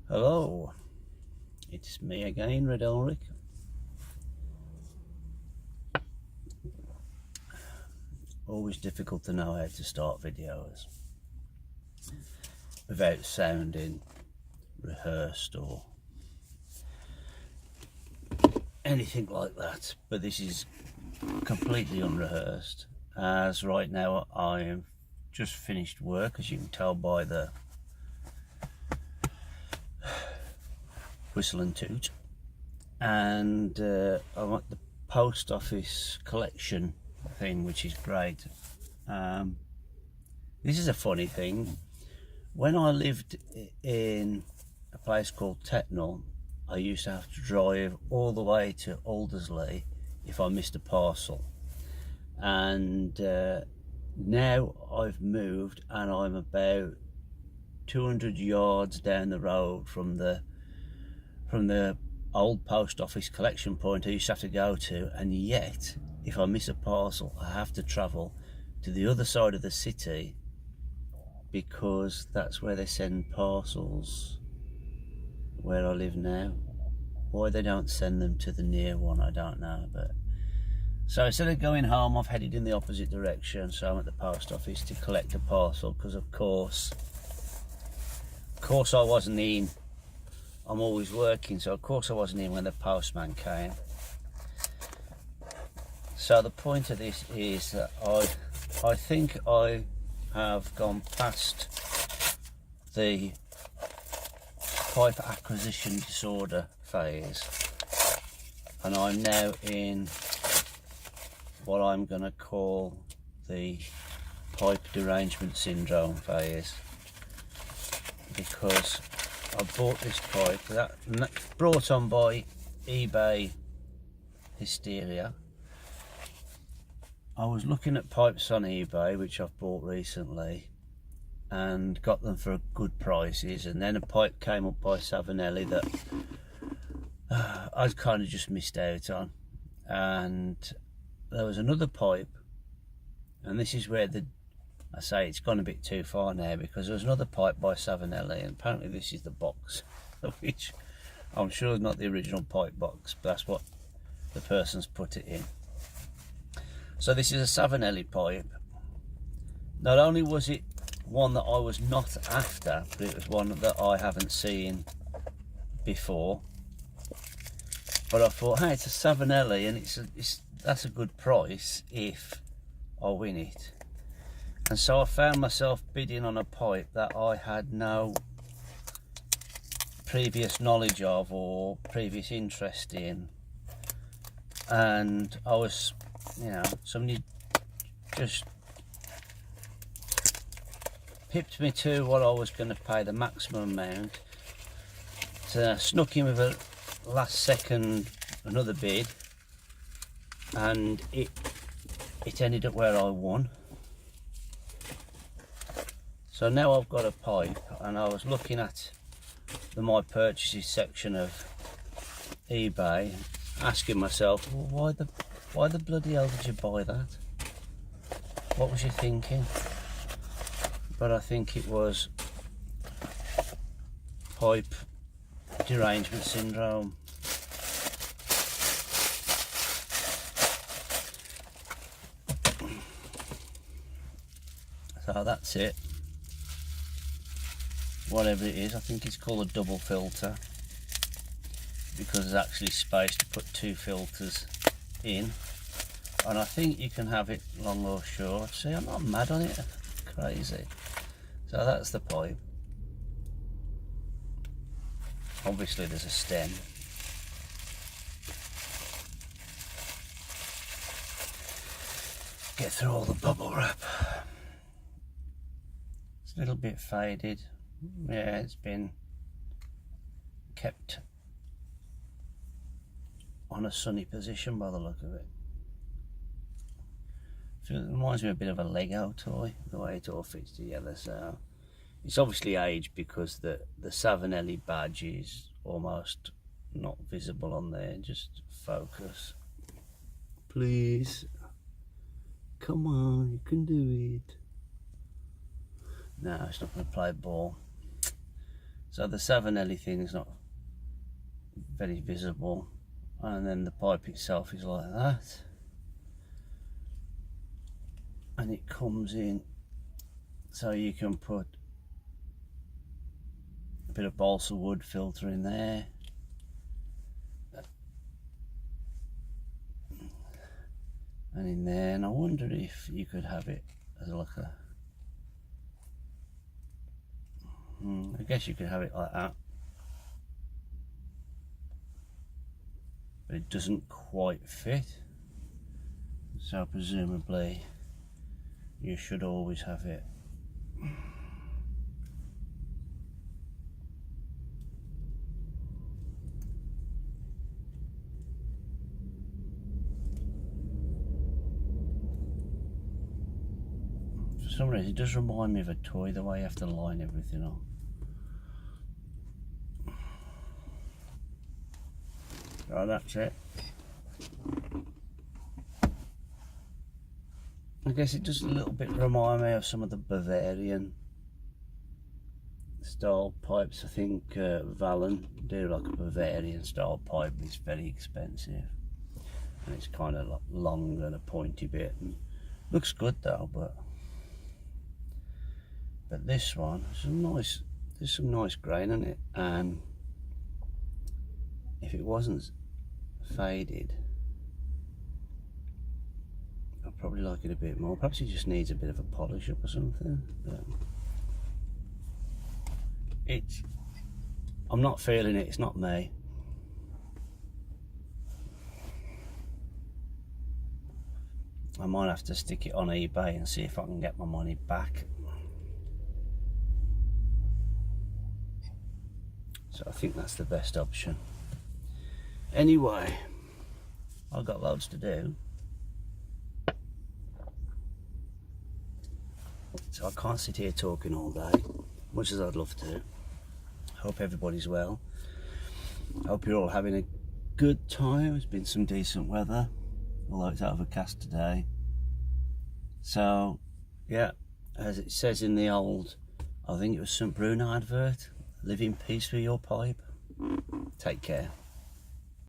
Hello, it's me again, Red Ulrich. Always difficult to know how to start videos without sounding rehearsed or anything like that, but this is completely unrehearsed, as right now I have just finished work, as you can tell by the whistle and toot, and I'm at the post office collection thing, which is great. This is a funny thing. When I lived in a place called Tetnall, I used to have to drive all the way to Aldersley if I missed a parcel, and now I've moved and I'm about 200 yards down the road from the old post office collection point I used to have to go to, and yet if I miss a parcel I have to travel to the other side of the city, because that's where they send parcels where I live now. Why they don't send them to the near one, I don't know. But so instead of going home, I've headed in the opposite direction. So I'm at the post office to collect a parcel, because of course I wasn't in. I'm always working, so of course I wasn't in when the postman came. So the point of this is that I think I have gone past the pipe acquisition disorder phase, and I'm now in what I'm going to call the pipe derangement syndrome phase, because I bought this pipe that brought on by eBay hysteria. I was looking at pipes on eBay, which I've bought recently, and got them for good prices, and then a pipe came up by Savinelli that I'd kind of just missed out on, and there was another pipe, and this is where I say it's gone a bit too far now, because there was another pipe by Savinelli, and apparently this is the box, which I'm sure is not the original pipe box, but that's what the person's put it in. So this is a Savinelli pipe. Not only was it one that I was not after, but it was one that I haven't seen before. But I thought, hey, it's a Savinelli, and that's a good price if I win it. And so I found myself bidding on a pipe that I had no previous knowledge of or previous interest in, and I was, somebody just pipped me to what I was going to pay, the maximum amount. So I snuck in with a last second another bid, and it ended up where I won. So now I've got a pipe, and I was looking at the my purchases section of eBay, asking myself, well, why the bloody hell did you buy that? What was you thinking? But I think it was pipe derangement syndrome. So that's it. Whatever it is, I think it's called a double filter, because there's actually space to put two filters in, and I think you can have it long or short. See, I'm not mad on it. Crazy. So that's the pipe. Obviously there's a stem. Get through all the bubble wrap. It's a little bit faded. Yeah, it's been kept on a sunny position by the look of it. So it reminds me a bit of a Lego toy, the way it all fits together. So it's obviously aged, because the Savinelli badge is almost not visible on there. Just focus, please. Come on, you can do it. No, it's not going to play ball. So the Savinelli thing is not very visible, and then the pipe itself is like that, and it comes in, so you can put a bit of balsa wood filter in there, and in there, and I wonder if you could have it as like a, I guess you could have it like that, but it doesn't quite fit, so presumably you should always have it for some reason. It does remind me of a toy, the way you have to line everything up. Right, that's it. I guess it does a little bit remind me of some of the Bavarian style pipes. I think Valen do like a Bavarian style pipe. It's very expensive, and it's kind of like long and a pointy bit, and looks good though. But this one, there's some nice grain in it, and if it wasn't faded, I'd probably like it a bit more. Perhaps it just needs a bit of a polish up or something. But I'm not feeling it. It's not me. I might have to stick it on eBay and see if I can get my money back. So I think that's the best option. Anyway, I've got loads to do, so I can't sit here talking all day, much as I'd love to. Hope everybody's well. Hope you're all having a good time. It's been some decent weather, although it's overcast today. So yeah, as it says in the old, I think it was St. Bruno advert, live in peace with your pipe. Take care.